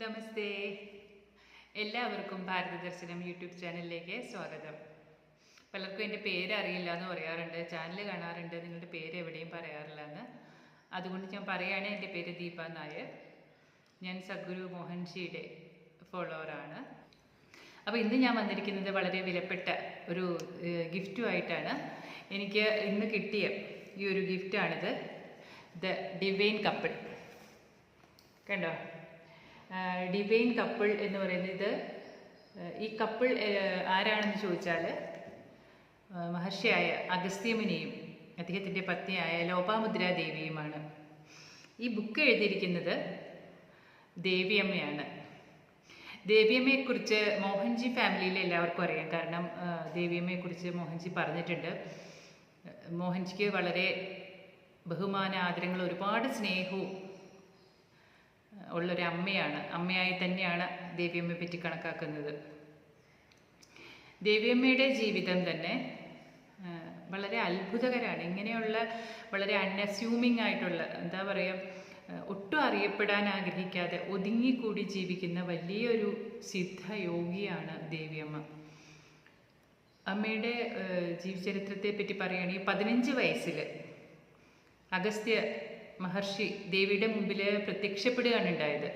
നമസ്തേ, എല്ലാവർക്കും ഭാരതദർശനം യൂട്യൂബ് ചാനലിലേക്ക് സ്വാഗതം. പലർക്കും എൻ്റെ പേര് അറിയില്ല എന്ന് പറയാറുണ്ട്, ചാനൽ കാണാറുണ്ട്, നിങ്ങളുടെ പേര് എവിടെയും പറയാറില്ല എന്ന്. അതുകൊണ്ട് ഞാൻ പറയുകയാണ്, എൻ്റെ പേര് ദീപ നായർ. ഞാൻ സദ്ഗുരു മോഹൻജിയുടെ ഫോളോവറാണ്. അപ്പോൾ ഇന്ന് ഞാൻ വന്നിരിക്കുന്നത് വളരെ വിലപ്പെട്ട ഒരു ഗിഫ്റ്റുമായിട്ടാണ്. എനിക്ക് ഇന്ന് കിട്ടിയ ഈ ഒരു ഗിഫ്റ്റാണിത്. The divine couple. കണ്ടോ? ഡിവൈൻ കപ്പിൾ എന്ന് പറയുന്നത്, ഈ കപ്പിൾ ആരാണെന്ന് ചോദിച്ചാൽ മഹർഷിയായ അഗസ്ത്യമുനിയും അദ്ദേഹത്തിൻ്റെ പത്നിയായ ലോപാമുദ്ര ദേവിയുമാണ്. ഈ ബുക്ക് എഴുതിയിരിക്കുന്നത് ദേവിയമ്മയാണ്. ദേവിയമ്മയെക്കുറിച്ച് മോഹൻജി ഫാമിലിയിലെ എല്ലാവർക്കും അറിയാം. കാരണം ദേവിയമ്മയെക്കുറിച്ച് മോഹൻജി പറഞ്ഞിട്ടുണ്ട്. മോഹൻജിക്ക് വളരെ ബഹുമാന ആദരങ്ങൾ, ഒരുപാട് സ്നേഹവും ഉള്ളൊരു അമ്മയാണ്. അമ്മയായി തന്നെയാണ് ദേവിയമ്മയെ പറ്റി കണക്കാക്കുന്നത്. ദേവിയമ്മയുടെ ജീവിതം തന്നെ വളരെ അത്ഭുതകരമാണ്. ഇങ്ങനെയുള്ള വളരെ അൺഅസ്യൂമിങ് ആയിട്ടുള്ള, എന്താ പറയുക, ഒട്ടും അറിയപ്പെടാൻ ആഗ്രഹിക്കാതെ ഒതുങ്ങിക്കൂടി ജീവിക്കുന്ന വലിയൊരു സിദ്ധയോഗിയാണ് ദേവിയമ്മ. അമ്മയുടെ ജീവചരിത്രത്തെ പറ്റി പറയുകയാണെങ്കിൽ 15 വയസ്സിൽ അഗസ്ത്യ മഹർഷി ദേവിയുടെ മുമ്പിൽ പ്രത്യക്ഷപ്പെടുകയാണ് ഉണ്ടായത്.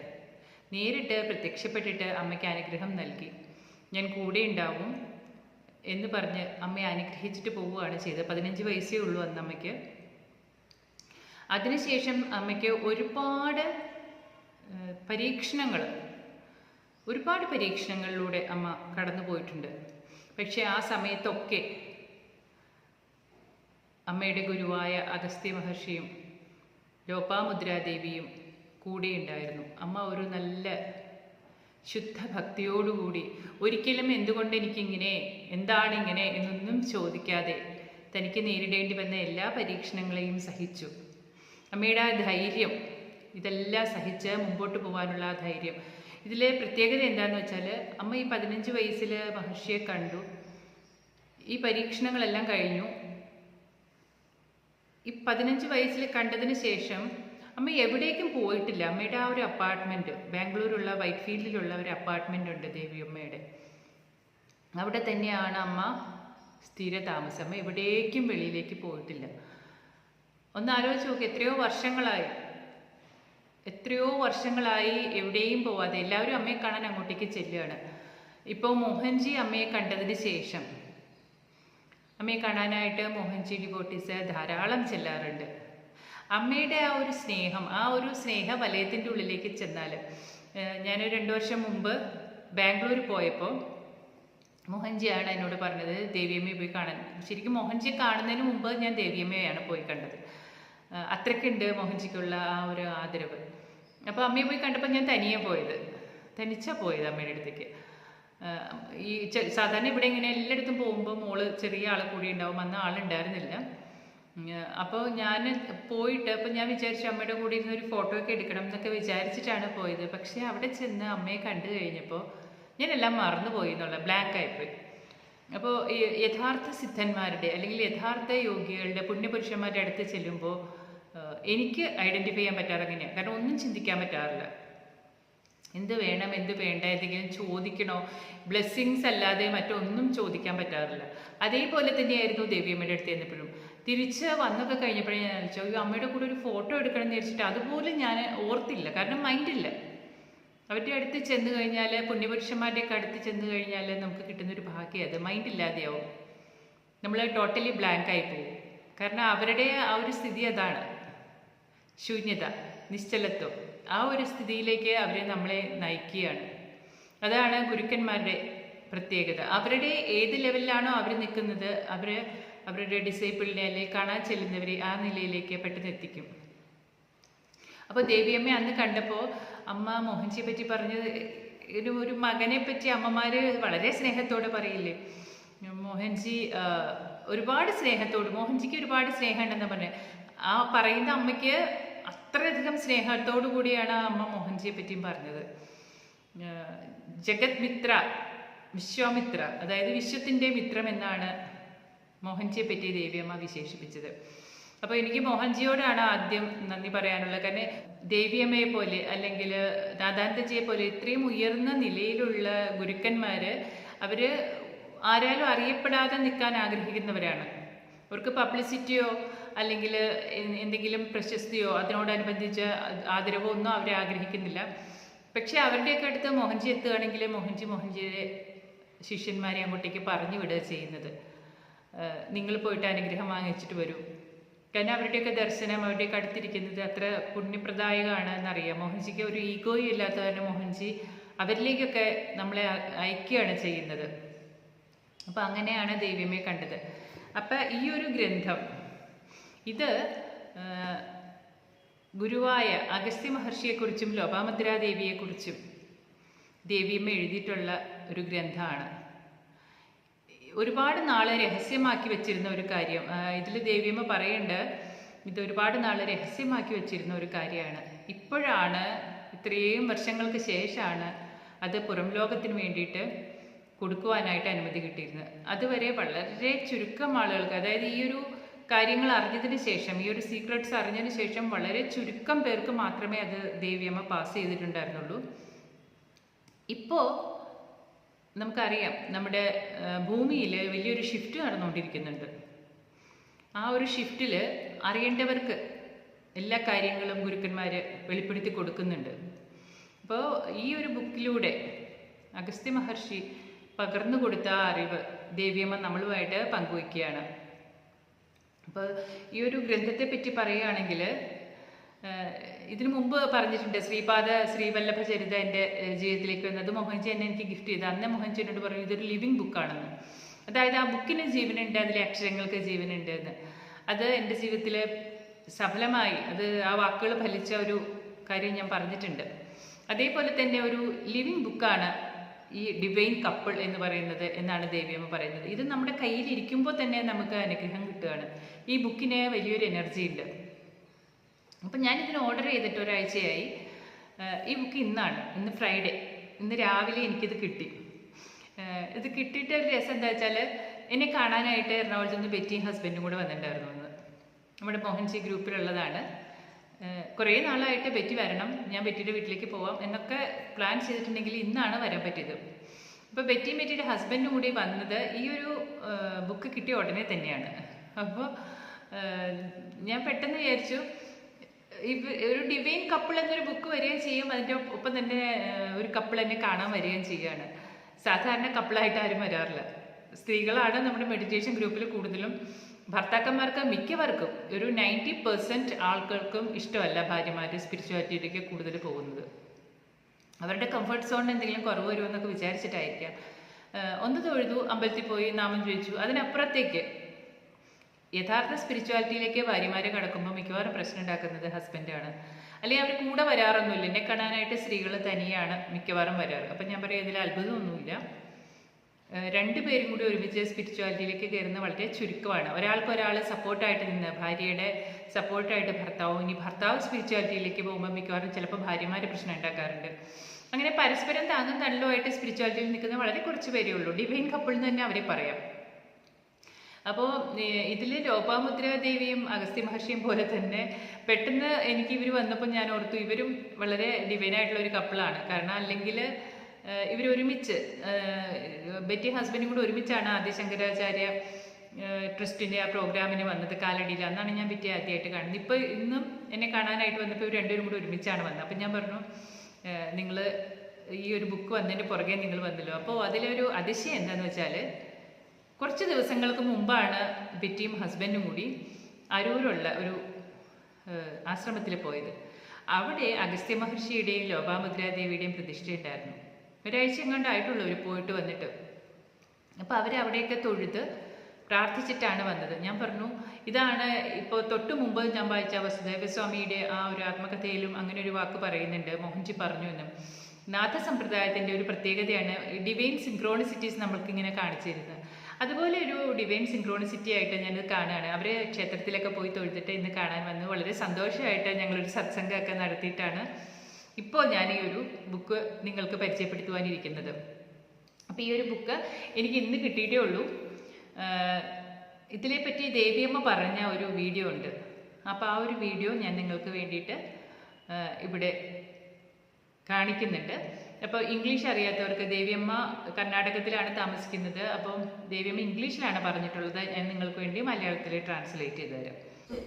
നേരിട്ട് പ്രത്യക്ഷപ്പെട്ടിട്ട് അമ്മയ്ക്ക് അനുഗ്രഹം നൽകി. ഞാൻ കൂടെ ഉണ്ടാവും എന്ന് പറഞ്ഞ് അമ്മയെ അനുഗ്രഹിച്ചിട്ട് പോവുകയാണ് ചെയ്തത്. 15 വയസ്സേ ഉള്ളൂ അന്ന് അമ്മയ്ക്ക്. അതിനുശേഷം അമ്മയ്ക്ക് ഒരുപാട് പരീക്ഷണങ്ങളിലൂടെ അമ്മ കടന്നു പോയിട്ടുണ്ട്. പക്ഷെ ആ സമയത്തൊക്കെ അമ്മയുടെ ഗുരുവായ അഗസ്ത്യ മഹർഷിയും ലോപാമുദ്രാദേവിയും കൂടെ ഉണ്ടായിരുന്നു. അമ്മ ഒരു നല്ല ശുദ്ധ ഭക്തിയോടുകൂടി ഒരിക്കലും എന്തുകൊണ്ട് എനിക്കിങ്ങനെ, എന്താണ് ഇങ്ങനെ എന്നൊന്നും ചോദിക്കാതെ തനിക്ക് നേരിടേണ്ടി വന്ന എല്ലാ പരീക്ഷണങ്ങളെയും സഹിച്ചു. അമ്മയുടെ ആ ധൈര്യം, ഇതെല്ലാം സഹിച്ച് മുമ്പോട്ട് പോകാനുള്ള ആ ധൈര്യം. ഇതിലെ പ്രത്യേകത എന്താണെന്ന് വെച്ചാൽ, അമ്മ ഈ 15 വയസ്സിൽ മഹർഷിയെ കണ്ടു. ഈ പരീക്ഷണങ്ങളെല്ലാം കഴിഞ്ഞു. ഈ 15 വയസ്സിൽ കണ്ടതിന് ശേഷം അമ്മ എവിടേക്കും പോയിട്ടില്ല. അമ്മയുടെ ആ ഒരു അപ്പാർട്ട്മെൻറ്റ്, ബാംഗ്ലൂരുള്ള വൈറ്റ് ഫീൽഡിലുള്ള ഒരു അപ്പാർട്ട്മെൻ്റ് ഉണ്ട് ദേവിയമ്മയുടെ. അവിടെ തന്നെയാണ് അമ്മ സ്ഥിര താമസം. അമ്മ എവിടേക്കും വെളിയിലേക്ക് പോയിട്ടില്ല. ഒന്ന് ആലോചിച്ച് നോക്കി, എത്രയോ വർഷങ്ങളായി എവിടെയും പോവാതെ എല്ലാവരും അമ്മയെ കാണാൻ അങ്ങോട്ടേക്ക് ചെല്ലുകയാണ്. ഇപ്പോൾ മോഹൻജി അമ്മയെ കണ്ടതിന് ശേഷം അമ്മയെ കാണാനായിട്ട് മോഹൻജി ഡിവോട്ടീസ് ധാരാളം ചെല്ലാറുണ്ട്. അമ്മയുടെ ആ ഒരു സ്നേഹം, ആ ഒരു സ്നേഹ വലയത്തിൻ്റെ ഉള്ളിലേക്ക് ചെന്നാൽ, ഞാൻ 2 വർഷം മുമ്പ് ബാംഗ്ലൂർ പോയപ്പോൾ മോഹൻജിയാണ് എന്നോട് പറഞ്ഞത് ദേവിയമ്മയെ പോയി കാണാൻ. ശരിക്കും മോഹൻജിയെ കാണുന്നതിന് മുമ്പ് ഞാൻ ദേവിയമ്മയാണ് പോയി കണ്ടത്. അത്രയ്ക്കുണ്ട് മോഹൻജിക്കുള്ള ആ ഒരു ആദരവ്. അപ്പോൾ അമ്മയെ പോയി കണ്ടപ്പോൾ ഞാൻ തനിച്ചാണ് പോയത് അമ്മയുടെ അടുത്തേക്ക്. ഈ സാധാരണ ഇവിടെ ഇങ്ങനെ എല്ലായിടത്തും പോകുമ്പോൾ മോള് ചെറിയ ആളെ കൂടി ഉണ്ടാവും. അന്ന് ആളുണ്ടായിരുന്നില്ല. അപ്പോൾ ഞാൻ പോയിട്ട്, അപ്പോൾ ഞാൻ വിചാരിച്ചു അമ്മയുടെ കൂടെ ഇരുന്ന് ഒരു ഫോട്ടോ ഒക്കെ എടുക്കണം എന്നൊക്കെ വിചാരിച്ചിട്ടാണ് പോയത്. പക്ഷേ അവിടെ ചെന്ന് അമ്മയെ കണ്ടു കഴിഞ്ഞപ്പോൾ ഞാനെല്ലാം മറന്നുപോയി എന്നുള്ള, ബ്ലാങ്കായിപ്പോയി. അപ്പോൾ ഈ യഥാർത്ഥ സിദ്ധന്മാരുടെ അല്ലെങ്കിൽ യഥാർത്ഥ യോഗികളുടെ, പുണ്യപുരുഷന്മാരുടെ അടുത്ത് ചെല്ലുമ്പോൾ എനിക്ക് ഐഡൻറ്റിഫൈ ചെയ്യാൻ പറ്റാറ് അങ്ങനെയാണ്. കാരണം ഒന്നും ചിന്തിക്കാൻ പറ്റാറില്ല. എന്ത് വേണം, എന്ത് വേണ്ട, എന്തെങ്കിലും ചോദിക്കണോ, ബ്ലെസ്സിങ്സ് അല്ലാതെ മറ്റൊന്നും ചോദിക്കാൻ പറ്റാറില്ല. അതേപോലെ തന്നെയായിരുന്നു ദേവിയമ്മയുടെ അടുത്ത് ചെന്നപ്പോഴും. തിരിച്ച് വന്നൊക്കെ കഴിഞ്ഞപ്പോഴേ ഞാൻ വിളിച്ചു, അമ്മയുടെ കൂടെ ഒരു ഫോട്ടോ എടുക്കണം എന്ന് വിചാരിച്ചിട്ട് അതുപോലെ ഞാൻ ഓർത്തില്ല. കാരണം മൈൻഡില്ല. അവരുടെ അടുത്ത് ചെന്ന് കഴിഞ്ഞാൽ, പുണ്യപുരുഷന്മാരുടെയൊക്കെ അടുത്ത് ചെന്ന് കഴിഞ്ഞാൽ നമുക്ക് കിട്ടുന്നൊരു ഭാഗ്യം അത്. മൈൻഡില്ലാതെയാവും, നമ്മൾ ടോട്ടലി ബ്ലാങ്കായി പോകും. കാരണം അവരുടെ ആ ഒരു സ്ഥിതി അതാണ്, ശൂന്യത, നിശ്ചലത്വം. ആ ഒരു സ്ഥിതിയിലേക്ക് അവരെ നമ്മളെ നയിക്കുകയാണ്. അതാണ് ഗുരുക്കന്മാരുടെ പ്രത്യേകത. അവരുടെ ഏത് ലെവലിലാണോ അവർ നിൽക്കുന്നത്, അവരുടെ ഡിസൈപ്പിളിനെ അല്ലെങ്കിൽ കാണാൻ ചെല്ലുന്നവരെ ആ നിലയിലേക്ക് പെട്ടെന്ന് എത്തിക്കും. അപ്പോൾ ദേവിയമ്മ അന്ന് കണ്ടപ്പോൾ അമ്മ മോഹൻജിയെ പറ്റി പറഞ്ഞത്, ഒരു മകനെ പറ്റി അമ്മമാർ വളരെ സ്നേഹത്തോടെ പറയില്ലേ, മോഹൻജി ഒരുപാട് സ്നേഹത്തോട്, മോഹൻജിക്ക് ഒരുപാട് സ്നേഹം ഉണ്ടെന്ന് പറഞ്ഞത്. ആ പറയുന്ന അമ്മയ്ക്ക് അത്രയധികം സ്നേഹത്തോടു കൂടിയാണ് ആ അമ്മ മോഹൻജിയെ പറ്റിയും പറഞ്ഞത്. ജഗത് മിത്ര, വിശ്വാമിത്ര, അതായത് വിശ്വത്തിൻ്റെ മിത്രം എന്നാണ് മോഹൻജിയെ പറ്റി ദേവിയമ്മ വിശേഷിപ്പിച്ചത്. അപ്പോൾ എനിക്ക് മോഹൻജിയോടാണ് ആദ്യം നന്ദി പറയാനുള്ളത്. കാരണം ദേവിയമ്മയെ പോലെ അല്ലെങ്കിൽ നാദാനന്ദജിയെ പോലെ ഇത്രയും ഉയർന്ന നിലയിലുള്ള ഗുരുക്കന്മാർ അവർ ആരാലും അറിയപ്പെടാതെ നിൽക്കാൻ ആഗ്രഹിക്കുന്നവരാണ്. അവർക്ക് പബ്ലിസിറ്റിയോ അല്ലെങ്കിൽ എന്തെങ്കിലും പ്രശസ്തിയോ അതിനോടനുബന്ധിച്ച് ആദരവോ ഒന്നും അവർ ആഗ്രഹിക്കുന്നില്ല. പക്ഷെ അവരുടെയൊക്കെ അടുത്ത് മോഹൻജി എത്തുകയാണെങ്കിൽ മോഹൻജിയുടെ ശിഷ്യന്മാരെ അങ്ങോട്ടേക്ക് പറഞ്ഞു വിടുക ചെയ്യുന്നത്. നിങ്ങൾ പോയിട്ട് അനുഗ്രഹം വാങ്ങിച്ചിട്ട് വരൂ. കാരണം അവരുടെയൊക്കെ ദർശനം അവരുടെയൊക്കെ അടുത്തിരിക്കുന്നത് അത്ര പുണ്യപ്രദായകമാണ് എന്നറിയാം. മോഹൻജിക്ക് ഒരു ഈഗോയും ഇല്ലാത്ത കാരണം മോഹൻജി അവരിലേക്കൊക്കെ നമ്മളെ അയക്കുകയാണ് ചെയ്യുന്നത്. അപ്പം അങ്ങനെയാണ് ദേവിയമ്മയെ കണ്ടത്. അപ്പം ഈ ഒരു ഗ്രന്ഥം ഇത് ഗുരുവായ അഗസ്ത്യ മഹർഷിയെക്കുറിച്ചും ലോപാമുദ്രാദേവിയെക്കുറിച്ചും ദേവിയമ്മ എഴുതിയിട്ടുള്ള ഒരു ഗ്രന്ഥമാണ്. ഒരുപാട് നാൾ രഹസ്യമാക്കി വെച്ചിരുന്ന ഒരു കാര്യം ഇതിൽ ദേവിയമ്മ പറയുന്നുണ്ട്. ഇത് ഒരുപാട് നാൾ രഹസ്യമാക്കി വെച്ചിരുന്ന ഒരു കാര്യമാണ്. ഇപ്പോഴാണ്, ഇത്രയും വർഷങ്ങൾക്ക് ശേഷമാണ് അത് പുറം ലോകത്തിന് വേണ്ടിയിട്ട് കൊടുക്കുവാനായിട്ട് അനുമതി കിട്ടിയിരുന്നത്. അതുവരെ വളരെ ചുരുക്കം ആളുകൾക്ക്, അതായത് ഈ ഒരു കാര്യങ്ങൾ അറിഞ്ഞതിന് ശേഷം, ഈ ഒരു സീക്രട്സ് അറിഞ്ഞതിന് ശേഷം വളരെ ചുരുക്കം പേർക്ക് മാത്രമേ അത് ദേവിയമ്മ പാസ് ചെയ്തിട്ടുണ്ടായിരുന്നുള്ളൂ. ഇപ്പോൾ നമുക്കറിയാം നമ്മുടെ ഭൂമിയിൽ വലിയൊരു ഷിഫ്റ്റ് നടന്നുകൊണ്ടിരിക്കുന്നുണ്ട്. ആ ഒരു ഷിഫ്റ്റിൽ അറിയേണ്ടവർക്ക് എല്ലാ കാര്യങ്ങളും ഗുരുക്കന്മാർ വെളിപ്പെടുത്തി കൊടുക്കുന്നുണ്ട്. അപ്പോൾ ഈ ഒരു ബുക്കിലൂടെ അഗസ്ത്യ മഹർഷി പകർന്നു കൊടുത്ത ആ അറിവ് ദേവിയമ്മ നമ്മളുമായിട്ട് പങ്കുവയ്ക്കുകയാണ്. അപ്പോൾ ഈ ഒരു ഗ്രന്ഥത്തെ പറ്റി പറയുകയാണെങ്കിൽ ഇതിനു മുമ്പ് പറഞ്ഞിട്ടുണ്ട്, ശ്രീവല്ലഭ ചരിത എൻ്റെ ജീവിതത്തിലേക്ക് വന്നത് മോഹൻജി എന്നെ എനിക്ക് ഗിഫ്റ്റ് ചെയ്ത്. അന്ന് മോഹൻജി എന്നോട് പറഞ്ഞു ഇതൊരു ലിവിങ് ബുക്കാണെന്ന്. അതായത് ആ ബുക്കിന് ജീവനുണ്ട്, അതിലെ അക്ഷരങ്ങൾക്ക് ജീവനുണ്ട് എന്ന്. അത് എൻ്റെ ജീവിതത്തിൽ സഫലമായി, അത് ആ വാക്കുകൾ ഫലിച്ച ഒരു കാര്യം ഞാൻ പറഞ്ഞിട്ടുണ്ട്. അതേപോലെ തന്നെ ഒരു ലിവിങ് ബുക്കാണ് ഈ ഡിവൈൻ കപ്പിൾ എന്ന് പറയുന്നത് എന്നാണ് ദേവിയമ്മ പറയുന്നത്. ഇത് നമ്മുടെ കയ്യിൽ ഇരിക്കുമ്പോൾ തന്നെ നമുക്ക് അനുഗ്രഹം കിട്ടുകയാണ്. ഈ ബുക്കിന് വലിയൊരു എനർജി ഉണ്ട്. അപ്പം ഞാനിതിന് ഓർഡർ ചെയ്തിട്ട് ഒരാഴ്ചയായി. ഈ ബുക്ക് ഇന്ന് ഫ്രൈഡേ, ഇന്ന് രാവിലെ എനിക്കിത് കിട്ടി. ഇത് കിട്ടിയിട്ട് ഒരു രസം എന്താ വെച്ചാൽ, എന്നെ കാണാനായിട്ട് എറണാകുളത്ത് നിന്ന് ബെറ്റിയും ഹസ്ബൻഡും കൂടെ വന്നിട്ടുണ്ടായിരുന്നു. അന്ന് നമ്മുടെ മോഹൻജി ഗ്രൂപ്പിലുള്ളതാണ്. കുറേ നാളായിട്ട് ബെറ്റി വരണം, ഞാൻ ബെറ്റിയുടെ വീട്ടിലേക്ക് പോവാം എന്നൊക്കെ പ്ലാൻ ചെയ്തിട്ടുണ്ടെങ്കിൽ ഇന്നാണ് വരാൻ പറ്റിയത്. അപ്പോൾ ബെറ്റിയും ബെറ്റിയുടെ ഹസ്ബൻഡും കൂടി വന്നത് ഈ ഒരു ബുക്ക് കിട്ടിയ ഉടനെ തന്നെയാണ്. അപ്പോൾ ഞാൻ പെട്ടെന്ന് വിചാരിച്ചു ഒരു ഡിവൈൻ കപ്പിൾ എന്നൊരു ബുക്ക് വരികയും ചെയ്യും, അതിൻ്റെ ഒപ്പം തന്നെ ഒരു കപ്പിൾ എന്നെ കാണാൻ വരികയും ചെയ്യുകയാണ്. സാധാരണ കപ്പിളായിട്ട് ആരും വരാറില്ല. സ്ത്രീകളാണ് നമ്മുടെ മെഡിറ്റേഷൻ ഗ്രൂപ്പിൽ കൂടുതലും. ഭർത്താക്കന്മാർക്ക് മിക്കവർക്കും ഒരു 90% ആൾക്കാർക്കും ഇഷ്ടമല്ല ഭാര്യമാർ സ്പിരിച്വാലിറ്റിയിലേക്ക് കൂടുതൽ പോകുന്നത്. അവരുടെ കംഫർട്ട് സോണിന് എന്തെങ്കിലും കുറവ് വരുമെന്നൊക്കെ വിചാരിച്ചിട്ടായിരിക്കാം. ഒന്ന് തൊഴുതു, അമ്പലത്തിൽ പോയി നാമം ചോദിച്ചു, അതിനപ്പുറത്തേക്ക് യഥാർത്ഥ സ്പിരിച്വാലിറ്റിയിലേക്ക് ഭാര്യമാരെ കടക്കുമ്പോൾ മിക്കവാറും പ്രശ്നം ഉണ്ടാക്കുന്നത് ഹസ്ബൻഡാണ്. അല്ലെങ്കിൽ അവർ കൂടെ വരാറൊന്നുമില്ല. എന്നെ കാണാനായിട്ട് സ്ത്രീകൾ തനിയാണ് മിക്കവാറും വരാറ്. അപ്പം ഞാൻ പറയാം, ഇതിൽ അത്ഭുതമൊന്നുമില്ല. രണ്ടുപേരും കൂടി ഒരുമിച്ച് സ്പിരിച്വാലിറ്റിയിലേക്ക് കയറുന്ന വളരെ ചുരുക്കമാണ്. ഒരാൾ സപ്പോർട്ടായിട്ട് നിന്ന്, ഭാര്യയുടെ സപ്പോർട്ടായിട്ട് ഭർത്താവും, ഇനി ഭർത്താവ് സ്പിരിച്വാലിറ്റിയിലേക്ക് പോകുമ്പോൾ മിക്കവാറും ചിലപ്പോൾ ഭാര്യമാർ പ്രശ്നം ഉണ്ടാക്കാറുണ്ട്. അങ്ങനെ പരസ്പരം താങ്ങും തള്ളുമായിട്ട് സ്പിരിച്വാലിറ്റിയിൽ നിൽക്കുന്ന വളരെ കുറച്ച് പേരേ ഉള്ളൂ. ഡിവൈൻ കപ്പിൾ എന്ന് തന്നെ അവരെ പറയാം. അപ്പോൾ ഇതിൽ ലോപാമുദ്രാദേവിയും അഗസ്ത്യ മഹർഷിയും പോലെ തന്നെ പെട്ടെന്ന് എനിക്ക് ഇവർ വന്നപ്പോൾ ഞാൻ ഓർത്തു, ഇവരും വളരെ ഡിവൈനായിട്ടുള്ള ഒരു കപ്പിളാണ്. കാരണം അല്ലെങ്കിൽ ഇവരൊരുമിച്ച് ബെറ്റി ഹസ്ബൻഡും കൂടെ ഒരുമിച്ചാണ് ആദ്യ ശങ്കരാചാര്യ ട്രസ്റ്റിൻ്റെ ആ പ്രോഗ്രാമിന് വന്നത് കാലടിയിൽ. അന്നാണ് ഞാൻ ബെറ്റി ആദ്യമായിട്ട് കാണുന്നത്. ഇപ്പോൾ ഇന്നും എന്നെ കാണാനായിട്ട് വന്നപ്പോൾ ഇവർ രണ്ടുപേരും കൂടെ ഒരുമിച്ചാണ് വന്നത്. അപ്പം ഞാൻ പറഞ്ഞു, നിങ്ങൾ ഈ ഒരു ബുക്ക് വന്നതിൻ്റെ പുറകെ നിങ്ങൾ വന്നല്ലോ. അപ്പോൾ അതിലൊരു അതിശയം എന്താണെന്ന് വെച്ചാൽ, കുറച്ച് ദിവസങ്ങൾക്ക് മുമ്പാണ് ബെറ്റിയും ഹസ്ബൻഡും കൂടി അരൂരുള്ള ഒരു ആശ്രമത്തിൽ പോയത്. അവിടെ അഗസ്ത്യ മഹർഷിയുടെയും ലോപാമുദ്രാദേവിയുടെയും പ്രതിഷ്ഠയുണ്ടായിരുന്നു. ഒരാഴ്ച എങ്ങാണ്ടായിട്ടുള്ളൂ അവർ പോയിട്ട് വന്നിട്ട്. അപ്പോൾ അവരവിടെയൊക്കെ തൊഴുത് പ്രാർത്ഥിച്ചിട്ടാണ് വന്നത്. ഞാൻ പറഞ്ഞു, ഇതാണ് ഇപ്പോൾ തൊട്ട് മുമ്പ് ഞാൻ വായിച്ച വസുദേവസ്വാമിയുടെ ആ ഒരു ആത്മകഥയിലും അങ്ങനെ ഒരു വാക്ക് പറയുന്നുണ്ട്, മോഹൻജി പറഞ്ഞു എന്ന്. നാഥസമ്പ്രദായത്തിൻ്റെ ഒരു പ്രത്യേകതയാണ് ഡിവൈൻ സിൻക്രോണിസിറ്റീസ് നമ്മൾക്കിങ്ങനെ കാണിച്ചു തരുന്നത്. അതുപോലെ ഒരു ഡിവൈൻ സിൻക്രോണിസിറ്റി ആയിട്ട് ഞാനിത് കാണുകയാണ്. അവർ ക്ഷേത്രത്തിലൊക്കെ പോയി തൊഴുതിട്ട് ഇന്ന് കാണാൻ വന്ന് വളരെ സന്തോഷമായിട്ട് ഞങ്ങളൊരു സത്സംഗമൊക്കെ നടത്തിയിട്ടാണ് ഇപ്പോൾ ഞാൻ ഈ ഒരു ബുക്ക് നിങ്ങൾക്ക് പരിചയപ്പെടുത്തുവാനിരിക്കുന്നത്. അപ്പോൾ ഈ ഒരു ബുക്ക് എനിക്ക് ഇന്ന് കിട്ടിയിട്ടേ ഉള്ളൂ. ഇതിനെപ്പറ്റി ദേവിയമ്മ പറഞ്ഞ ഒരു വീഡിയോ ഉണ്ട്. അപ്പോൾ ആ ഒരു വീഡിയോ ഞാൻ നിങ്ങൾക്ക് വേണ്ടിയിട്ട് ഇവിടെ കാണിക്കുന്നുണ്ട്. അപ്പോൾ ഇംഗ്ലീഷ് അറിയാത്തവർക്ക്, ദേവിയമ്മ കർണാടകത്തിലാണ് താമസിക്കുന്നത്. അപ്പം ദേവിയമ്മ ഇംഗ്ലീഷിലാണ് പറഞ്ഞിട്ടുള്ളത്. ഞാൻ നിങ്ങൾക്ക് വേണ്ടി മലയാളത്തിൽ ട്രാൻസ്ലേറ്റ് ചെയ്ത് തരാം.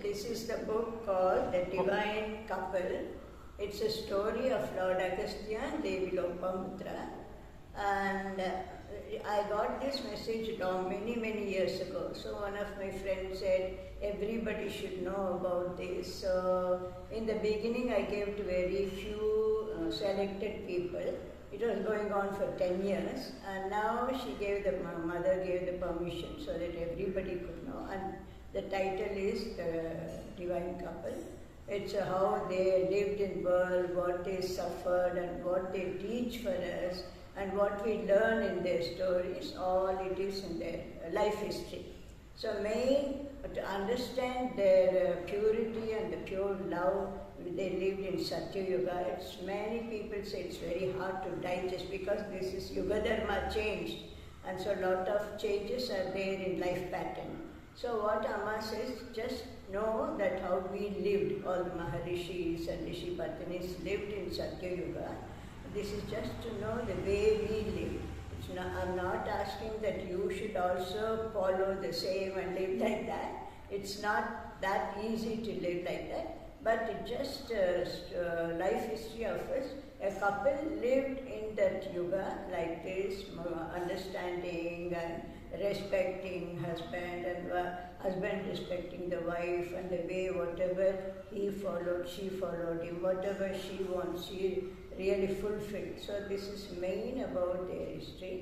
This is the book called The Divine Couple. It's a story of Lord Agastya and Devi Lopamudra. And I got this message many years ago. So one of my friends said, everybody should know about this. So in the beginning I gave to very few selected people. It was going on for 10 years. And now my mother gave the permission so that everybody could know. And the title is The Divine Couple. It's how they lived in world, what they suffered and what they teach for us. And what we learn in their stories, all it is in their life history. So to understand their purity and the pure love they lived in Satya Yuga, many people say it's very hard to digest because this is Yuga Dharma changed. And so a lot of changes are there in life pattern. So what Amma says, just know that how we lived, all the Maharishis and Rishi Patnis lived in Satya Yuga. This is just to know the way we live. I'm not asking that you should also follow the same and live like that. It's not that easy to live like that. But it just life history of us. A couple lived in that yuga like this, understanding and respecting husband and husband respecting the wife, and the way whatever he followed, she followed him. Whatever she wants, she really fulfilled. So this is main about their history.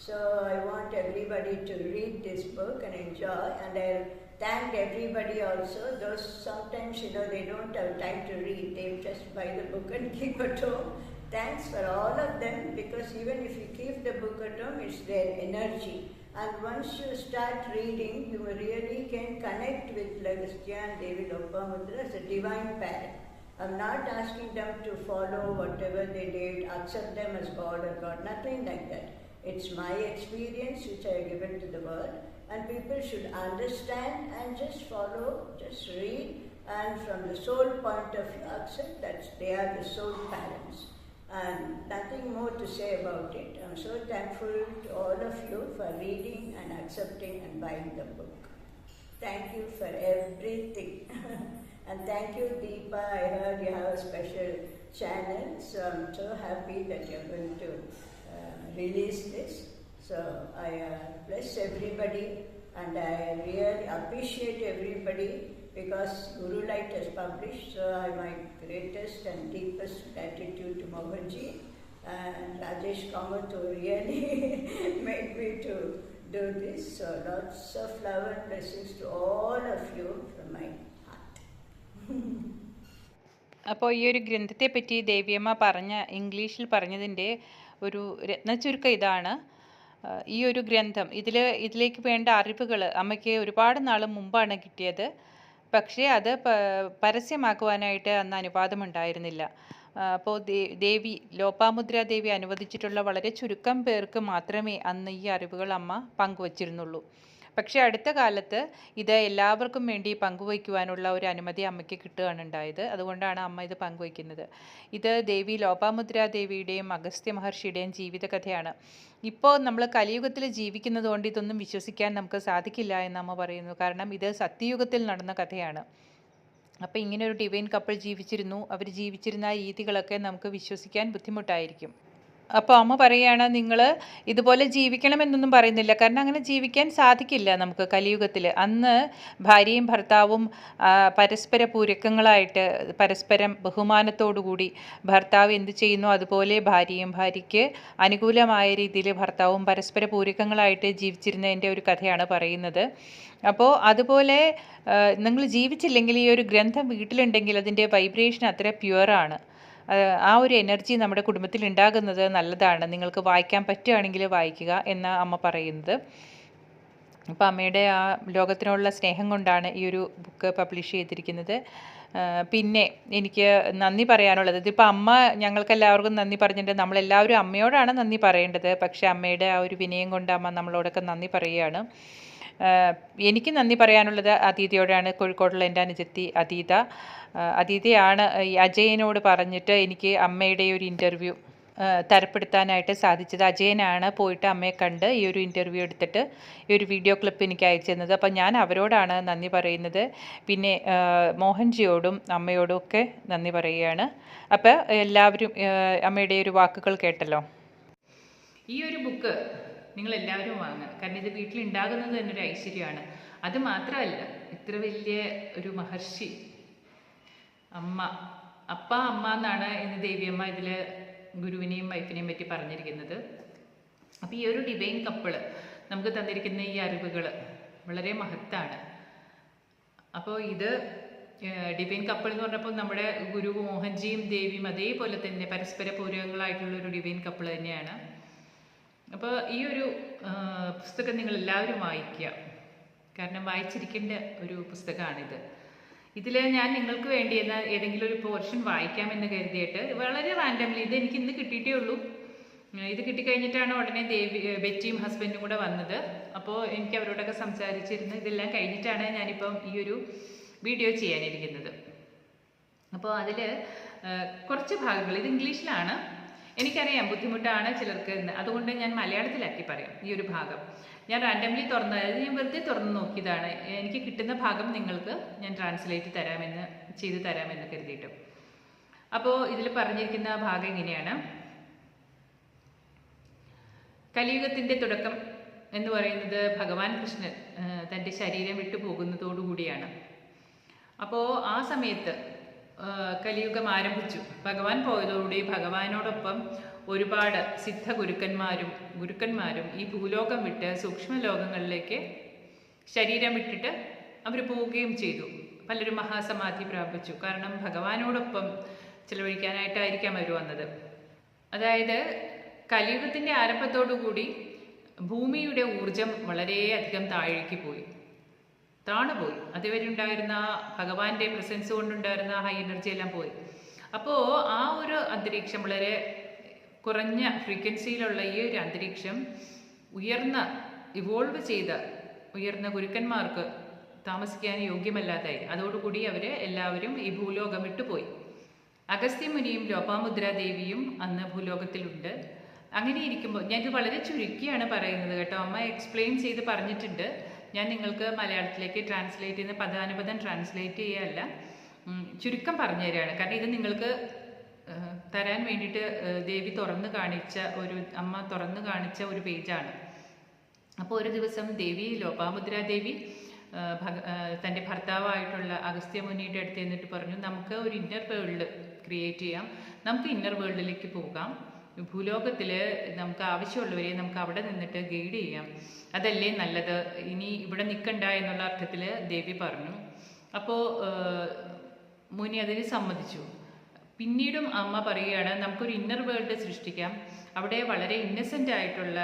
So I want everybody to read this book and enjoy. And I'll thank everybody also. Those sometimes they don't have time to read. They just buy the book and keep at home. Thanks for all of them, because even if you keep the book at home, it's their energy. And once you start reading, you really can connect with Agastya and Devi Lopamudra as a divine parent. I'm not asking them to follow whatever they did, accept them as God or God, nothing like that. It's my experience which I have given to the world, and people should understand and just follow, just read, and from the soul point of view, accept that they are the soul parents. And nothing more to say about it. I'm so thankful to all of you for reading and accepting and buying the book. Thank you for everything. And thank you, Deepa. I heard you have a special channel, so I'm so happy that you're going to release this. So I bless everybody, and I really appreciate everybody, because Guru Light has published. So my greatest and deepest gratitude to Mohanji and Rajesh Kamath, who really made me to do this. So lots of love and blessings to all of you from my heart. അപ്പോൾ ഈ ഒരു ഗ്രന്ഥത്തെ പറ്റി ദേവിയമ്മ ഇംഗ്ലീഷിൽ പറഞ്ഞതിൻ്റെ ഒരു രത്നച്ചുരുക്കം ഇതാണ്. ഈ ഒരു ഗ്രന്ഥം ഇതിലേക്ക് വേണ്ട അറിവുകൾ അമ്മയ്ക്ക് ഒരുപാട് നാൾ മുമ്പാണ് കിട്ടിയത്. പക്ഷേ അത് പരസ്യമാക്കുവാനായിട്ട് അന്ന് അനുവാദമുണ്ടായിരുന്നില്ല. അപ്പോൾ ലോപാമുദ്ര ദേവി അനുവദിച്ചിട്ടുള്ള വളരെ ചുരുക്കം പേർക്ക് മാത്രമേ അന്ന് ഈ അറിവുകൾ അമ്മ പങ്കുവച്ചിരുന്നുള്ളൂ. പക്ഷേ അടുത്ത കാലത്ത് ഇത് എല്ലാവർക്കും വേണ്ടി പങ്കുവയ്ക്കുവാനുള്ള ഒരു അനുമതി അമ്മയ്ക്ക് കിട്ടുകയാണ് ഉണ്ടായത്. അതുകൊണ്ടാണ് അമ്മ ഇത് പങ്കുവയ്ക്കുന്നത്. ഇത് ലോപാമുദ്ര ദേവിയുടെയും അഗസ്ത്യ മഹർഷിയുടെയും ജീവിതകഥയാണ്. ഇപ്പോൾ നമ്മൾ കലിയുഗത്തിൽ ജീവിക്കുന്നത് കൊണ്ട് ഇതൊന്നും വിശ്വസിക്കാൻ നമുക്ക് സാധിക്കില്ല എന്ന് അമ്മ പറയുന്നു. കാരണം ഇത് സത്യയുഗത്തിൽ നടന്ന കഥയാണ്. അപ്പോൾ ഇങ്ങനെ ഒരു ഡിവൈൻ കപ്പിൾ ജീവിച്ചിരുന്നു. അവർ ജീവിച്ചിരുന്ന രീതികളൊക്കെ നമുക്ക് വിശ്വസിക്കാൻ ബുദ്ധിമുട്ടായിരിക്കും. അപ്പോൾ അമ്മ പറയുകയാണ്, നിങ്ങൾ ഇതുപോലെ ജീവിക്കണമെന്നൊന്നും പറയുന്നില്ല. കാരണം അങ്ങനെ ജീവിക്കാൻ സാധിക്കില്ല നമുക്ക് കലിയുഗത്തിൽ. അന്ന് ഭാര്യയും ഭർത്താവും പരസ്പര പൂരകങ്ങളായിട്ട് പരസ്പരം ബഹുമാനത്തോടുകൂടി ഭർത്താവ് എന്ത് ചെയ്യുന്നു അതുപോലെ ഭാര്യയ്ക്ക് അനുകൂലമായ രീതിയിൽ ഭർത്താവും പരസ്പര പൂരകങ്ങളായിട്ട് ജീവിച്ചിരുന്നതിൻ്റെ ഒരു കഥയാണ് പറയുന്നത്. അപ്പോൾ അതുപോലെ നിങ്ങൾ ജീവിച്ചില്ലെങ്കിൽ ഈ ഒരു ഗ്രന്ഥം വീട്ടിലുണ്ടെങ്കിൽ അതിൻ്റെ വൈബ്രേഷൻ അത്ര പ്യുവറാണ്. ആ ഒരു എനർജി നമ്മുടെ കുടുംബത്തിൽ ഉണ്ടാകുന്നത് നല്ലതാണ്. നിങ്ങൾക്ക് വായിക്കാൻ പറ്റുകയാണെങ്കിൽ വായിക്കുക എന്ന അമ്മ പറയുന്നത്. അപ്പോൾ അമ്മയുടെ ആ ലോകത്തിനുള്ള സ്നേഹം കൊണ്ടാണ് ഈ ഒരു ബുക്ക് പബ്ലിഷ് ചെയ്തിരിക്കുന്നത്. പിന്നെ എനിക്ക് നന്ദി പറയാനുള്ളത്, ഇതിപ്പോൾ അമ്മ ഞങ്ങൾക്കെല്ലാവർക്കും നന്ദി പറഞ്ഞിട്ടുണ്ട്. നമ്മളെല്ലാവരും അമ്മയോടാണ് നന്ദി പറയേണ്ടത്. പക്ഷേ അമ്മയുടെ ആ ഒരു വിനയം കൊണ്ട് അമ്മ നമ്മളോടൊക്കെ നന്ദി പറയുകയാണ്. എനിക്ക് നന്ദി പറയാനുള്ളത് അതീതയോടാണ്. കോഴിക്കോടുള്ള എൻ്റെ അനുജത്തി അതീതയാണ് ഈ അജയനോട് പറഞ്ഞിട്ട് എനിക്ക് അമ്മയുടെ ഒരു ഇൻ്റർവ്യൂ തരപ്പെടുത്താനായിട്ട് സാധിച്ചത്. അജയനാണ് പോയിട്ട് അമ്മയെ കണ്ട് ഈ ഒരു ഇൻ്റർവ്യൂ എടുത്തിട്ട് ഈ ഒരു വീഡിയോ ക്ലിപ്പ് എനിക്ക് അയച്ചു തന്നത്. അപ്പം ഞാൻ അവരോടാണ് നന്ദി പറയുന്നത്. പിന്നെ മോഹൻജിയോടും അമ്മയോടും ഒക്കെ നന്ദി പറയുകയാണ്. അപ്പോൾ എല്ലാവരും അമ്മയുടെ ഒരു വാക്കുകൾ കേട്ടല്ലോ. ഈ ഒരു ബുക്ക് നിങ്ങളെല്ലാവരും വാങ്ങുക. കാരണം ഇത് വീട്ടിലുണ്ടാകുന്നത് തന്നെ ഒരു ഐശ്വര്യമാണ്. അത് മാത്രമല്ല, ഇത്ര വലിയ ഒരു മഹർഷി അമ്മ എന്നാണ് ഇന്ന് ദേവിയമ്മ ഇതിൽ ഗുരുവിനെയും വൈഫിനെയും പറ്റി പറഞ്ഞിരിക്കുന്നത്. അപ്പോൾ ഈ ഒരു ഡിവൈൻ കപ്പിള് നമുക്ക് തന്നിരിക്കുന്ന ഈ അറിവുകൾ വളരെ മഹത്താണ്. അപ്പോൾ ഇത് ഡിവൈൻ കപ്പിൾ എന്ന് പറഞ്ഞപ്പോൾ നമ്മുടെ ഗുരു മോഹൻജിയും ദേവിയും അതേപോലെ തന്നെ പരസ്പര പൂരകങ്ങളായിട്ടുള്ളൊരു ഡിവൈൻ കപ്പിൾ തന്നെയാണ്. അപ്പോൾ ഈ ഒരു പുസ്തകം നിങ്ങൾ എല്ലാവരും വായിക്കുക. കാരണം വായിച്ചിരിക്കേണ്ട ഒരു പുസ്തകമാണിത്. ഇതിൽ ഞാൻ നിങ്ങൾക്ക് വേണ്ടി ഏതെങ്കിലും ഒരു പോർഷൻ വായിക്കാമെന്ന് കരുതിയിട്ട് വളരെ റാൻഡംലി, ഇത് എനിക്ക് ഇന്ന് കിട്ടിയിട്ടേ ഉള്ളൂ. ഇത് കിട്ടിക്കഴിഞ്ഞിട്ടാണ് ഉടനെ ബെറ്റിയും ഹസ്ബൻഡും കൂടെ വന്നത്. അപ്പോൾ എനിക്ക് അവരോടൊക്കെ സംസാരിച്ചിരുന്നു. ഇതെല്ലാം കഴിഞ്ഞിട്ടാണ് ഞാനിപ്പം ഈ ഒരു വീഡിയോ ചെയ്യാനിരിക്കുന്നത്. അപ്പോൾ അതിൽ കുറച്ച് ഭാഗങ്ങൾ, ഇത് ഇംഗ്ലീഷിലാണ്, എനിക്കറിയാം ബുദ്ധിമുട്ടാണ് ചിലർക്ക് എന്ന്, അതുകൊണ്ട് ഞാൻ മലയാളത്തിലാക്കി പറയാം. ഈ ഒരു ഭാഗം ഞാൻ റാൻഡംലി ഞാൻ വെറുതെ തുറന്ന് നോക്കിയതാണ്. എനിക്ക് കിട്ടുന്ന ഭാഗം നിങ്ങൾക്ക് ഞാൻ ട്രാൻസ്ലേറ്റ് ചെയ്ത് തരാമെന്ന് കരുതിയിട്ടു. അപ്പോൾ ഇതിൽ പറഞ്ഞിരിക്കുന്ന ഭാഗം ഇങ്ങനെയാണ്. കലിയുഗത്തിൻ്റെ തുടക്കം എന്ന് പറയുന്നത് ഭഗവാൻ കൃഷ്ണൻ തൻ്റെ ശരീരം വിട്ടു പോകുന്നതോടുകൂടിയാണ്. അപ്പോൾ ആ സമയത്ത് കലിയുഗം ആരംഭിച്ചു. ഭഗവാൻ പോയതോടുകൂടി ഭഗവാനോടൊപ്പം ഒരുപാട് സിദ്ധ ഗുരുക്കന്മാരും ഈ ഭൂലോകം വിട്ട് സൂക്ഷ്മലോകങ്ങളിലേക്ക് ശരീരം വിട്ടിട്ട് അവർ പോവുകയും ചെയ്തു. പലരും മഹാസമാധി പ്രാപിച്ചു. കാരണം ഭഗവാനോടൊപ്പം ചിലവഴിക്കാനായിട്ടായിരിക്കാം അവർ വന്നത്. അതായത് കലിയുഗത്തിൻ്റെ ആരംഭത്തോടുകൂടി ഭൂമിയുടെ ഊർജം വളരെയധികം താഴേക്ക് താണുപോയി. അതുവരെ ഉണ്ടായിരുന്ന ഭഗവാന്റെ പ്രസൻസ് കൊണ്ടുണ്ടായിരുന്ന ഹൈ എനർജി എല്ലാം പോയി. അപ്പോൾ ആ ഒരു അന്തരീക്ഷം, വളരെ കുറഞ്ഞ ഫ്രീക്വൻസിയിലുള്ള ഈ ഒരു അന്തരീക്ഷം ഇവോൾവ് ചെയ്ത ഉയർന്ന ഗുരുക്കന്മാർക്ക് താമസിക്കാൻ യോഗ്യമല്ലാതായി. അതോടുകൂടി എല്ലാവരും ഈ ഭൂലോകം വിട്ടുപോയി. അഗസ്ത്യമുനിയും ലോപാമുദ്രാദേവിയും അന്ന് ഭൂലോകത്തിലുണ്ട്. അങ്ങനെ ഇരിക്കുമ്പോൾ, ഞാനിത് വളരെ ചുരുക്കിയാണ് പറയുന്നത് കേട്ടോ, അമ്മ എക്സ്പ്ലെയിൻ ചെയ്ത് പറഞ്ഞിട്ടുണ്ട്. ഞാൻ നിങ്ങൾക്ക് മലയാളത്തിലേക്ക് ട്രാൻസ്ലേറ്റ് ചെയ്യുന്ന പദാനുപദം ട്രാൻസ്ലേറ്റ് ചെയ്യുകയല്ല, ചുരുക്കം പറഞ്ഞു തരികയാണ്. കാരണം ഇത് നിങ്ങൾക്ക് തരാൻ വേണ്ടിയിട്ട് അമ്മ തുറന്നു കാണിച്ച ഒരു പേജാണ്. അപ്പോൾ ഒരു ദിവസം ലോപാമുദ്രാദേവി തൻ്റെ ഭർത്താവായിട്ടുള്ള അഗസ്ത്യമുനിയുടെ അടുത്ത് എന്നിട്ട് പറഞ്ഞു, നമുക്ക് ഒരു ഇന്നർ വേൾഡ് ക്രിയേറ്റ് ചെയ്യാം, നമുക്ക് ഇന്നർ വേൾഡിലേക്ക് പോകാം, ഭൂലോകത്തിൽ നമുക്ക് ആവശ്യമുള്ളവരെ നമുക്ക് അവിടെ നിന്നിട്ട് ഗൈഡ് ചെയ്യാം, അതല്ലേ നല്ലത്, ഇനി ഇവിടെ നിൽക്കണ്ട എന്നുള്ള അർത്ഥത്തിൽ ദേവി പറഞ്ഞു. അപ്പോൾ മുനി അതിന് സമ്മതിച്ചു. പിന്നീടും അമ്മ പറയുകയാണ്, നമുക്കൊരു ഇന്നർ വേൾഡ് സൃഷ്ടിക്കാം, അവിടെ വളരെ ഇന്നസെൻ്റ് ആയിട്ടുള്ള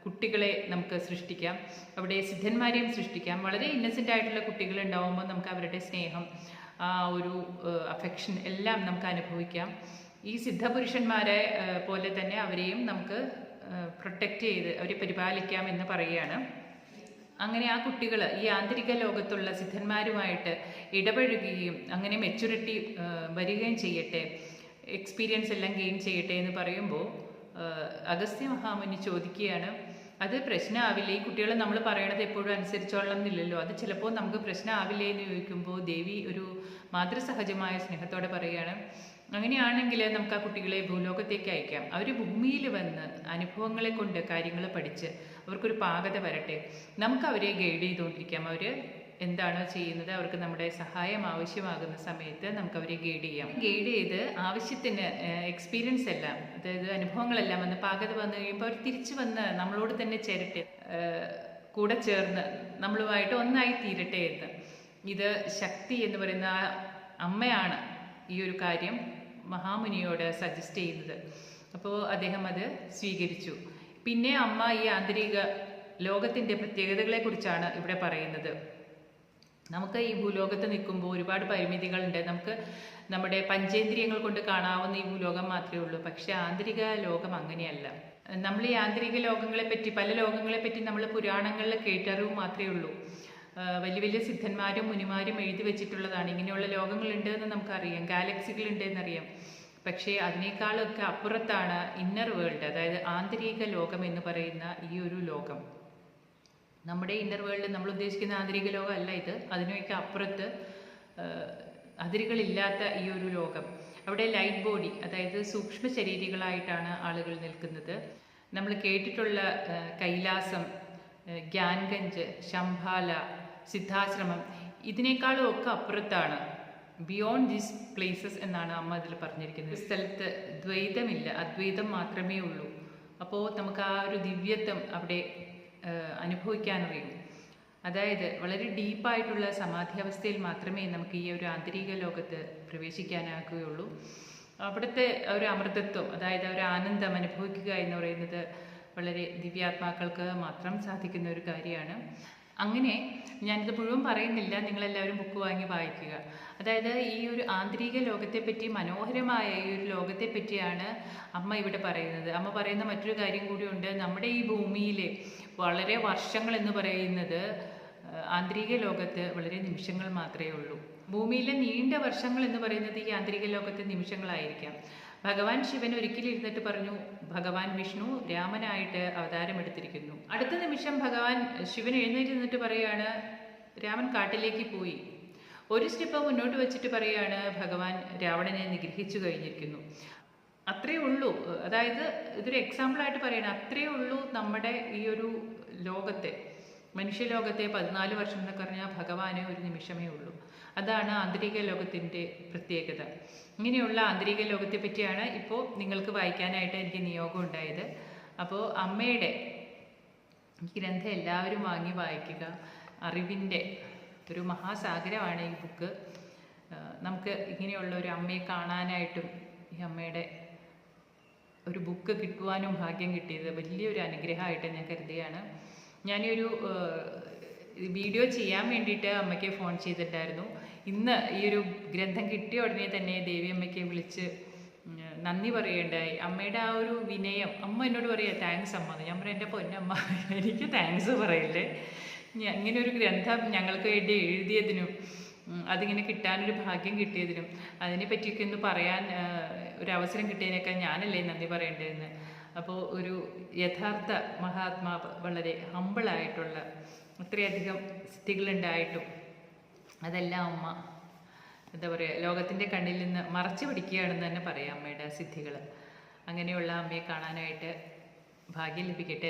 കുട്ടികളെ നമുക്ക് സൃഷ്ടിക്കാം, അവിടെ സിദ്ധന്മാരെയും സൃഷ്ടിക്കാം. വളരെ ഇന്നസെൻ്റ് ആയിട്ടുള്ള കുട്ടികൾ ഉണ്ടാവുമ്പോൾ നമുക്ക് അവരുടെ സ്നേഹം, ആ ഒരു അഫെക്ഷൻ എല്ലാം നമുക്ക് അനുഭവിക്കാം. ഈ സിദ്ധപുരുഷന്മാരെ പോലെ തന്നെ അവരെയും നമുക്ക് പ്രൊട്ടക്റ്റ് ചെയ്ത് അവരെ പരിപാലിക്കാം എന്ന് പറയുകയാണ്. അങ്ങനെ ആ കുട്ടികൾ ഈ ആന്തരിക ലോകത്തുള്ള സിദ്ധന്മാരുമായിട്ട് ഇടപഴകുകയും അങ്ങനെ മെച്യൂരിറ്റി വരികയും ചെയ്യട്ടെ, എക്സ്പീരിയൻസ് എല്ലാം ഗെയിൻ ചെയ്യട്ടെ എന്ന് പറയുമ്പോൾ അഗസ്ത്യ മഹാമുനി ചോദിക്കുകയാണ്, അത് പ്രശ്നമാവില്ലേ? ഈ കുട്ടികൾ നമ്മൾ പറയണത് എപ്പോഴും അനുസരിച്ചോളണം എന്നില്ലല്ലോ, അത് ചിലപ്പോൾ നമുക്ക് പ്രശ്നമാവില്ലേ എന്ന് ചോദിക്കുമ്പോൾ ദേവി ഒരു മാതൃസഹജമായ സ്നേഹത്തോടെ പറയുകയാണ്, അങ്ങനെയാണെങ്കിൽ നമുക്ക് ആ കുട്ടികളെ ഭൂലോകത്തേക്ക് അയക്കാം. അവർ ഭൂമിയിൽ വന്ന് അനുഭവങ്ങളെ കൊണ്ട് കാര്യങ്ങൾ പഠിച്ച് അവർക്കൊരു പാകത വരട്ടെ, നമുക്ക് അവരെ ഗൈഡ് ചെയ്തുകൊണ്ടിരിക്കാം. അവർ എന്താണോ ചെയ്യുന്നത്, അവർക്ക് നമ്മുടെ സഹായം ആവശ്യമാകുന്ന സമയത്ത് നമുക്ക് അവരെ ഗൈഡ് ചെയ്യാം. ഗൈഡ് ചെയ്ത് ആവശ്യത്തിന് എക്സ്പീരിയൻസ് എല്ലാം, അതായത് അനുഭവങ്ങളെല്ലാം വന്ന് പാകത വന്നു കഴിയുമ്പോൾ അവർ തിരിച്ചു വന്ന് നമ്മളോട് തന്നെ ചേരട്ടെ, കൂടെ ചേർന്ന് നമ്മളുമായിട്ട് ഒന്നായി തീരട്ടെ എന്ന്. ഇത് ശക്തി എന്ന് പറയുന്ന അമ്മയാണ് ഈ ഒരു കാര്യം മഹാമുനിയോട് സജസ്റ്റ് ചെയ്യുന്നത്. അപ്പോൾ അദ്ദേഹം അത് സ്വീകരിച്ചു. പിന്നെ അമ്മ ഈ ആന്തരിക ലോകത്തിൻ്റെ പ്രത്യേകതകളെക്കുറിച്ചാണ് ഇവിടെ പറയുന്നത്. നമുക്ക് ഈ ഭൂലോകത്ത് നിൽക്കുമ്പോൾ ഒരുപാട് പരിമിതികളുണ്ട്. നമുക്ക് നമ്മുടെ പഞ്ചേന്ദ്രിയങ്ങൾ കൊണ്ട് കാണാവുന്ന ഈ ഭൂലോകം മാത്രമേ ഉള്ളൂ. പക്ഷെ ആന്തരിക ലോകം അങ്ങനെയല്ല. നമ്മൾ ഈ ആന്തരിക ലോകങ്ങളെ പറ്റി, പല ലോകങ്ങളെ പറ്റി നമ്മൾ പുരാണങ്ങളിൽ കേട്ടറിവ് മാത്രമേ ഉള്ളൂ. വലിയ വലിയ സിദ്ധന്മാരും മുനിമാരും എഴുതി വെച്ചിട്ടുള്ളതാണ്. ഇങ്ങനെയുള്ള ലോകങ്ങളുണ്ട് എന്ന് നമുക്കറിയാം, ഗാലക്സികളുണ്ട് എന്നറിയാം. പക്ഷേ അതിനേക്കാളൊക്കെ അപ്പുറത്താണ് ഇന്നർ വേൾഡ്, അതായത് ആന്തരിക ലോകം എന്ന് പറയുന്ന ഈ ഒരു ലോകം. നമ്മുടെ ഇന്നർ വേൾഡ് നമ്മൾ ഉദ്ദേശിക്കുന്ന ആന്തരിക ലോകം അല്ല ഇത്. അതിനൊക്കെ അപ്പുറത്ത് അതിരുകളില്ലാത്ത ഈ ഒരു ലോകം. അവിടെ ലൈറ്റ് ബോഡി, അതായത് സൂക്ഷ്മ ശരീരികളായിട്ടാണ് ആളുകൾ നിൽക്കുന്നത്. നമ്മൾ കേട്ടിട്ടുള്ള കൈലാസം, ഗ്യാൻഗഞ്ച്, ശംഭാല, സിദ്ധാശ്രമം, ഇതിനേക്കാളും ഒക്കെ അപ്പുറത്താണ്, ബിയോണ്ട് ദീസ് പ്ലേസസ് എന്നാണ് അമ്മ അതിൽ പറഞ്ഞിരിക്കുന്നത്. സ്ഥലത്ത് ദ്വൈതമില്ല, അദ്വൈതം മാത്രമേ ഉള്ളൂ. അപ്പോൾ നമുക്ക് ആ ഒരു ദിവ്യത്വം അവിടെ അനുഭവിക്കാനറിയും. അതായത് വളരെ ഡീപ്പായിട്ടുള്ള സമാധി അവസ്ഥയിൽ മാത്രമേ നമുക്ക് ഈ ഒരു ആന്തരിക ലോകത്ത് പ്രവേശിക്കാനാകുകയുള്ളൂ. അവിടുത്തെ ഒരു അമൃതത്വം, അതായത് ഒരു ആനന്ദം അനുഭവിക്കുക എന്ന് പറയുന്നത് വളരെ ദിവ്യാത്മാക്കൾക്ക് മാത്രം സാധിക്കുന്ന ഒരു കാര്യമാണ്. അങ്ങനെ ഞാനിത് മുഴുവൻ പറയുന്നില്ല, നിങ്ങളെല്ലാവരും ബുക്ക് വാങ്ങി വായിക്കുക. അതായത് ഈ ഒരു ആന്തരിക ലോകത്തെപ്പറ്റി, മനോഹരമായ ഈ ഒരു ലോകത്തെ പറ്റിയാണ് അമ്മ ഇവിടെ പറയുന്നത്. അമ്മ പറയുന്ന മറ്റൊരു കാര്യം കൂടിയുണ്ട്. നമ്മുടെ ഈ ഭൂമിയിലെ വളരെ വർഷങ്ങൾ എന്ന് പറയുന്നത് ആന്തരിക ലോകത്ത് വളരെ നിമിഷങ്ങൾ മാത്രമേ ഉള്ളൂ. ഭൂമിയിലെ നീണ്ട വർഷങ്ങൾ എന്ന് പറയുന്നത് ഈ ആന്തരിക ലോകത്തെ നിമിഷങ്ങളായിരിക്കാം. ഭഗവാൻ ശിവൻ ഒരിക്കലും ഇരുന്നിട്ട് പറഞ്ഞു, ഭഗവാൻ വിഷ്ണു രാമനായിട്ട് അവതാരമെടുത്തിരിക്കുന്നു. അടുത്ത നിമിഷം ഭഗവാൻ ശിവൻ എഴുന്നേറ്റ് നിന്നിട്ട് പറയുകയാണ്, രാമൻ കാട്ടിലേക്ക് പോയി. ഒരു സ്റ്റെപ്പ് മുന്നോട്ട് വെച്ചിട്ട് പറയുകയാണ്, ഭഗവാൻ രാവണനെ നിഗ്രഹിച്ചു കഴിഞ്ഞിരിക്കുന്നു. അത്രയേ ഉള്ളൂ. അതായത് ഇതൊരു എക്സാമ്പിളായിട്ട് പറയണം. അത്രയേ ഉള്ളൂ നമ്മുടെ ഈ ഒരു ലോകത്തെ, മനുഷ്യലോകത്തെ 14 വർഷം എന്നൊക്കെ പറഞ്ഞാൽ ഭഗവാന് ഒരു നിമിഷമേ ഉള്ളൂ. അതാണ് ആന്തരിക ലോകത്തിൻ്റെ പ്രത്യേകത. ഇങ്ങനെയുള്ള ആന്തരിക ലോകത്തെ പറ്റിയാണ് ഇപ്പോൾ നിങ്ങൾക്ക് വായിക്കാനായിട്ട് എനിക്ക് നിയോഗം ഉണ്ടായത്. അപ്പോൾ അമ്മയുടെ ഗ്രന്ഥം എല്ലാവരും വാങ്ങി വായിക്കുക. അറിവിൻ്റെ ഒരു മഹാസാഗരമാണ് ഈ ബുക്ക്. നമുക്ക് ഇങ്ങനെയുള്ള ഒരു അമ്മയെ കാണാനായിട്ടും ഈ അമ്മയുടെ ഒരു ബുക്ക് കിട്ടുവാനും ഭാഗ്യം കിട്ടിയത് വലിയൊരു അനുഗ്രഹമായിട്ട് ഞാൻ കരുതുകയാണ്. ഞാനൊരു വീഡിയോ ചെയ്യാൻ വേണ്ടിയിട്ട് അമ്മയ്ക്ക് ഫോൺ ചെയ്തിട്ടുണ്ടായിരുന്നു. ഇന്ന് ഈ ഒരു ഗ്രന്ഥം കിട്ടിയ ഉടനെ തന്നെ ദേവി അമ്മയ്ക്ക് വിളിച്ച് നന്ദി പറയേണ്ടായി. അമ്മയുടെ ആ ഒരു വിനയം, അമ്മ എന്നോട് പറയുക താങ്ക്സ് അമ്മ. ഞാൻ പറയാം, എൻ്റെ പൊന്നമ്മ എനിക്ക് താങ്ക്സ് പറയില്ലേ, ഇങ്ങനെ ഒരു ഗ്രന്ഥം ഞങ്ങൾക്ക് വേണ്ടി എഴുതിയതിനും അതിങ്ങനെ കിട്ടാനൊരു ഭാഗ്യം കിട്ടിയതിനും അതിനെ പറ്റിയൊക്കെ ഒന്ന് പറയാൻ ഒരവസരം കിട്ടിയതിനൊക്കെ ഞാനല്ലേ നന്ദി പറയേണ്ടതെന്ന്. അപ്പോൾ ഒരു യഥാർത്ഥ മഹാത്മാവ്, വളരെ ഹമ്പിളായിട്ടുള്ള, അത്രയധികം സിദ്ധികളുണ്ടായിട്ടും അതെല്ലാം അമ്മ എന്താ പറയുക, ലോകത്തിൻ്റെ കണ്ണിൽ നിന്ന് മറച്ചു പിടിക്കുകയാണെന്ന് തന്നെ പറയാം അമ്മയുടെ സിദ്ധികൾ. അങ്ങനെയുള്ള അമ്മയെ കാണാനായിട്ട് ഭാഗ്യം ലഭിക്കട്ടെ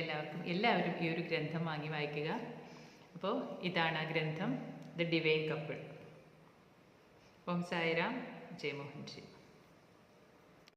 എല്ലാവരും ഈ ഒരു ഗ്രന്ഥം വാങ്ങി വായിക്കുക. അപ്പോൾ ഇതാണ് ആ ഗ്രന്ഥം, the divine couple. Om Sairam, ജയ് മോഹൻജി.